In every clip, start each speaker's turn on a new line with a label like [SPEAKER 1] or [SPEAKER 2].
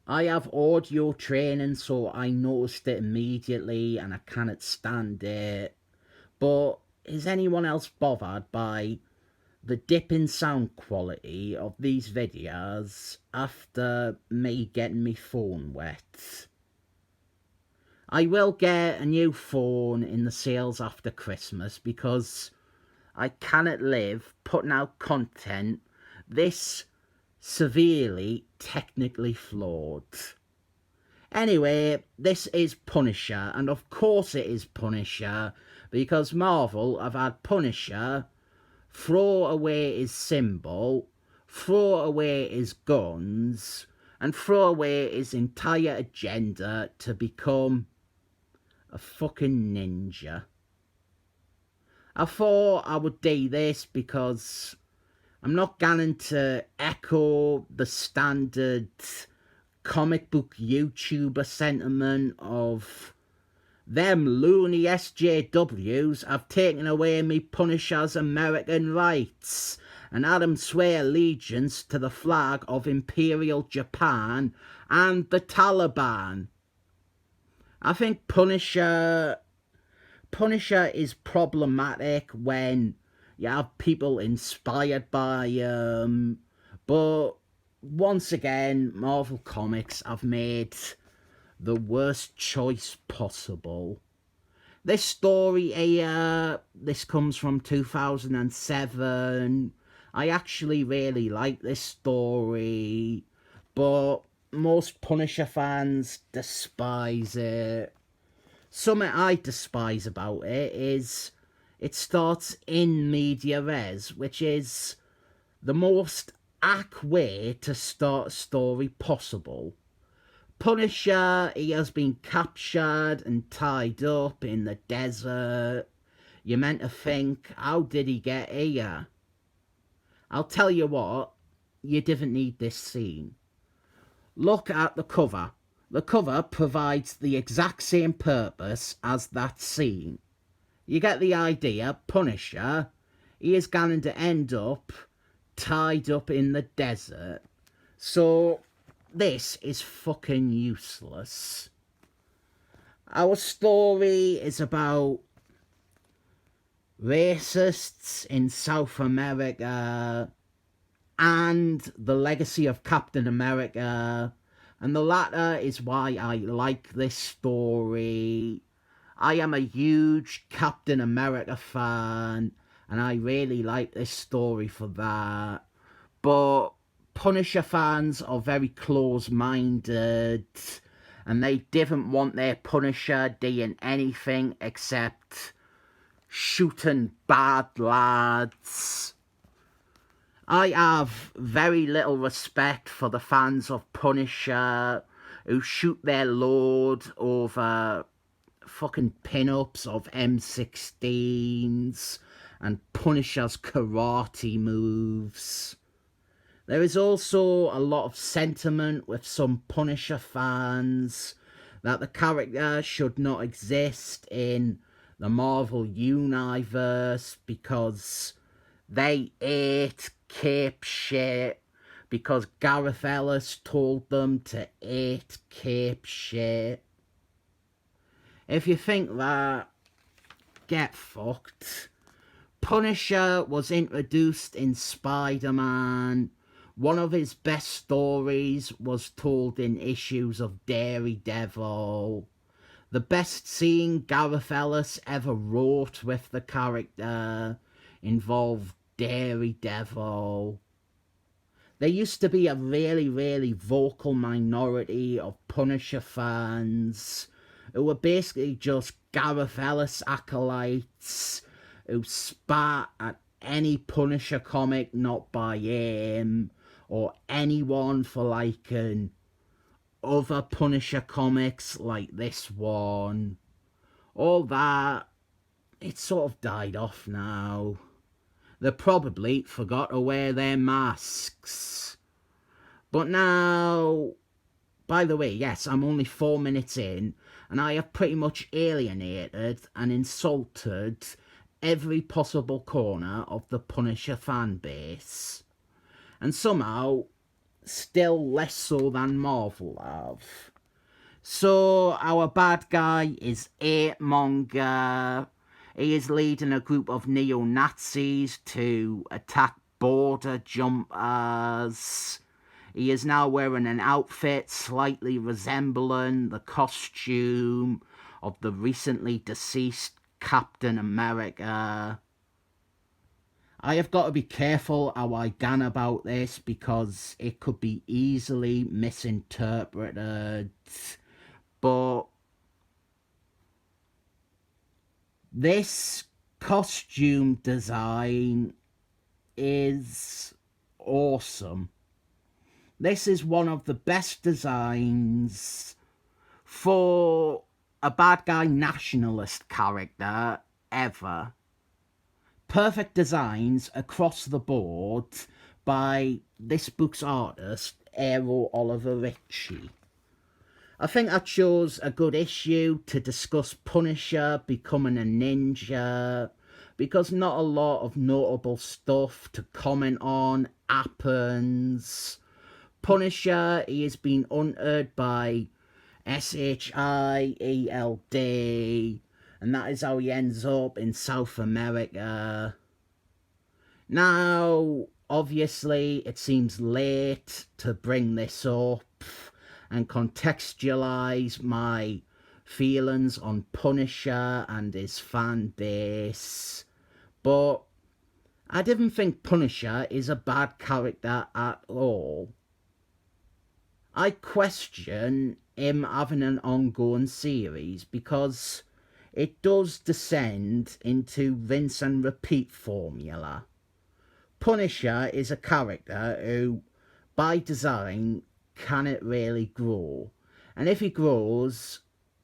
[SPEAKER 1] I have audio training, so I noticed it immediately and I cannot stand it. But is anyone else bothered by the dip in sound quality of these videos after me getting my phone wet? I will get a new phone in the sales after Christmas because I cannot live putting out content this severely technically flawed. Anyway, this is Punisher, and of course it is Punisher, because Marvel have had Punisher throw away his symbol, throw away his guns, and throw away his entire agenda to become a fucking ninja. I thought I would do this because I'm not going to echo the standard comic book YouTuber sentiment of them loony SJWs have taken away me Punisher's American rights and had him swear allegiance to the flag of Imperial Japan and the Taliban. I think Punisher is problematic when you have people inspired by him, but once again, Marvel Comics have made the worst choice possible. This story here, this comes from 2007. I actually really like this story, but most Punisher fans despise it. Something I despise about it is it starts in media res, which is the most hack way to start a story possible. Punisher, he has been captured and tied up in the desert. You're meant to think, how did he get here? I'll tell you what, you didn't need this scene. Look at the cover. The cover provides the exact same purpose as that scene. You get the idea. Punisher, he is going to end up tied up in the desert. So this is fucking useless. Our story is about racists in South America and the legacy of Captain America, and the latter is why I like this story. I am a huge Captain America fan, and I really like this story for that. But Punisher fans are very close-minded, and they didn't want their Punisher doing anything except shooting bad lads. I have very little respect for the fans of Punisher who shoot their load over fucking pin-ups of M16s and Punisher's karate moves. There is also a lot of sentiment with some Punisher fans that the character should not exist in the Marvel Universe because they ate cape shit, because Gareth Ellis told them to eat cape shit. If you think that, get fucked. Punisher was introduced in Spider-Man. One of his best stories was told in issues of Daredevil. The best scene Gareth Ellis ever wrote with the character involved Daredevil. There used to be a really vocal minority of Punisher fans who were basically just Gareth Ellis acolytes who spat at any Punisher comic not by him, or anyone for liking other Punisher comics like this one. All that, it's sort of died off now. They probably forgot to wear their masks. But now, by the way, yes, I'm only 4 minutes in, and I have pretty much alienated and insulted every possible corner of the Punisher fan base. And somehow, still less so than Marvel have. So our bad guy is hate-monger. He is leading a group of neo-Nazis to attack border jumpers. He is now wearing an outfit slightly resembling the costume of the recently deceased Captain America. I have got to be careful how I gan about this because it could be easily misinterpreted. But this costume design is awesome. This is one of the best designs for a bad guy nationalist character ever. Perfect designs across the board by this book's artist, Ariel Olivetti. I think I chose a good issue to discuss Punisher becoming a ninja, because not a lot of notable stuff to comment on happens. Punisher, he is being hunted by s.h.i.e.l.d, and that is how he ends up in South America. Now, obviously, it seems late to bring this up and contextualise my feelings on Punisher and his fan base, but I didn't think Punisher is a bad character at all. I question him having an ongoing series because it does descend into rinse and repeat formula. Punisher is a character who, by design, cannot really grow. And if he grows,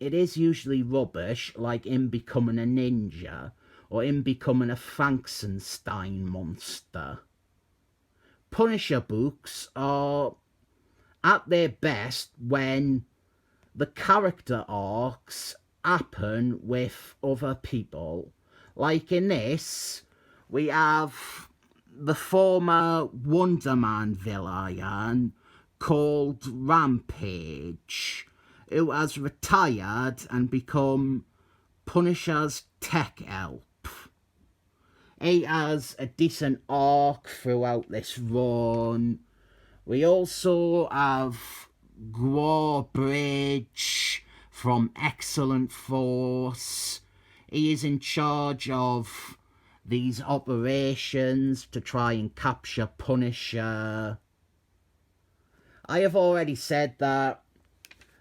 [SPEAKER 1] it is usually rubbish, like him becoming a ninja or him becoming a Frankenstein monster. Punisher books are at their best when the character arcs happen with other people. Like in this, we have the former Wonder Man villain called Rampage, who has retired and become Punisher's tech help. He has a decent arc throughout this run. We also have Bridge from Excellent Force. He is in charge of these operations to try and capture Punisher. I have already said that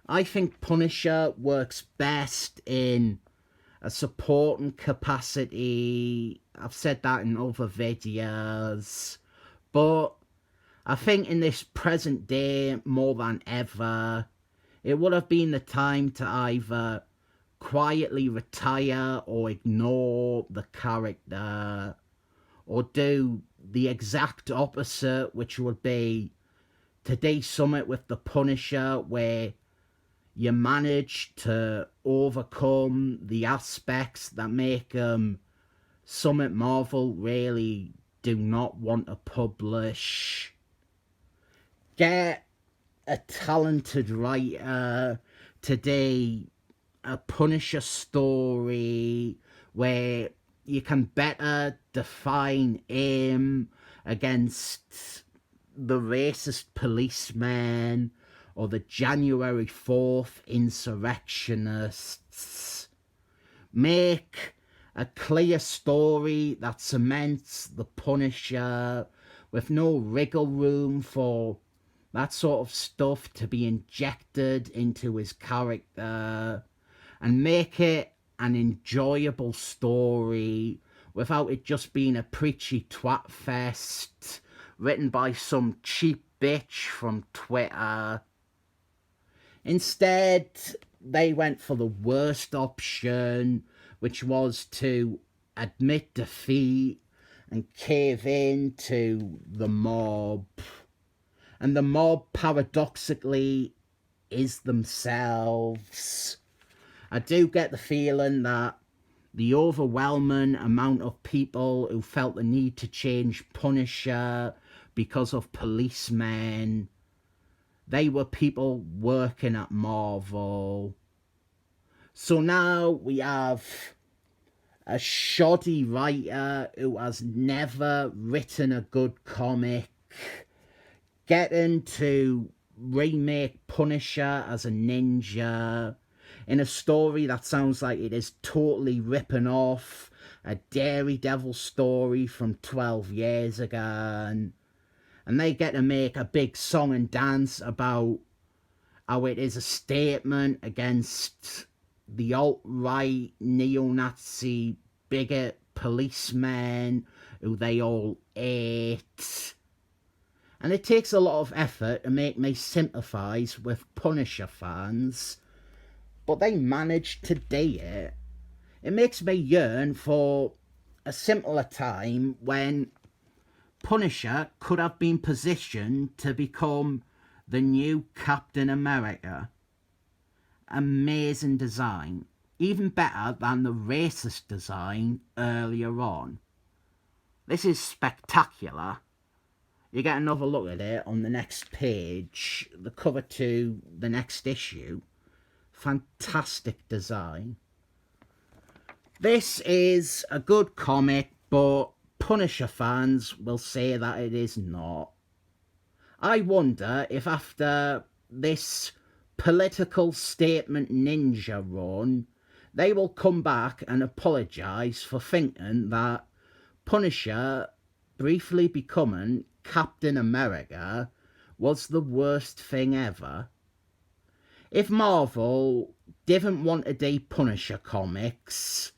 [SPEAKER 1] I think Punisher works best in a supporting capacity. I've said that in other videos. But I think in this present day, more than ever, it would have been the time to either quietly retire or ignore the character, or do the exact opposite, which would be to do something with the Punisher where you manage to overcome the aspects that make something Marvel really do not want to publish. Get a talented writer today, a Punisher story where you can better define him against the racist policemen or the January 4th insurrectionists. Make a clear story that cements the Punisher with no wriggle room for that sort of stuff to be injected into his character, and make it an enjoyable story without it just being a preachy twat fest written by some cheap bitch from Twitter. Instead, they went for the worst option, which was to admit defeat and cave in to the mob. And the mob, paradoxically, is themselves. I do get the feeling that the overwhelming amount of people who felt the need to change Punisher because of policemen They were people working at Marvel. So now we have a shoddy writer who has never written a good comic getting to remake Punisher as a ninja in a story that sounds like it is totally ripping off a Daredevil story from 12 years ago. And they get to make a big song and dance about how it is a statement against the alt-right neo-Nazi bigot policemen who they all hate. And it takes a lot of effort to make me sympathise with Punisher fans, but they managed to do it. It makes me yearn for a simpler time when Punisher could have been positioned to become the new Captain America. Amazing design, even better than the racist design earlier on. This is spectacular. You get another look at it on the next page, the cover to the next issue. Fantastic design. This is a good comic, but Punisher fans will say that it is not. I wonder if after this political statement ninja run, they will come back and apologise for thinking that Punisher briefly becoming Captain America was the worst thing ever. If Marvel didn't want to do Punisher comics,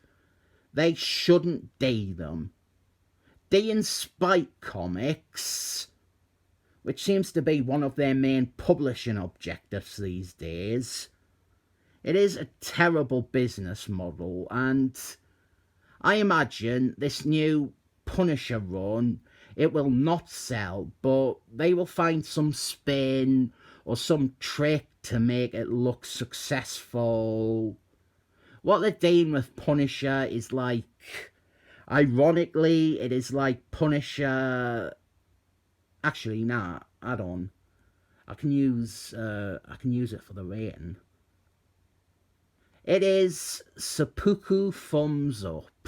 [SPEAKER 1] they shouldn't do them. Doing Spike Comics, which seems to be one of their main publishing objectives these days, it is a terrible business model, and I imagine this new Punisher run, it will not sell, but they will find some spin or some trick to make it look successful. What they're doing with Punisher is like, ironically, it is like Punisher. Actually, nah, add on. I can use it for the rating. It is seppuku thumbs up.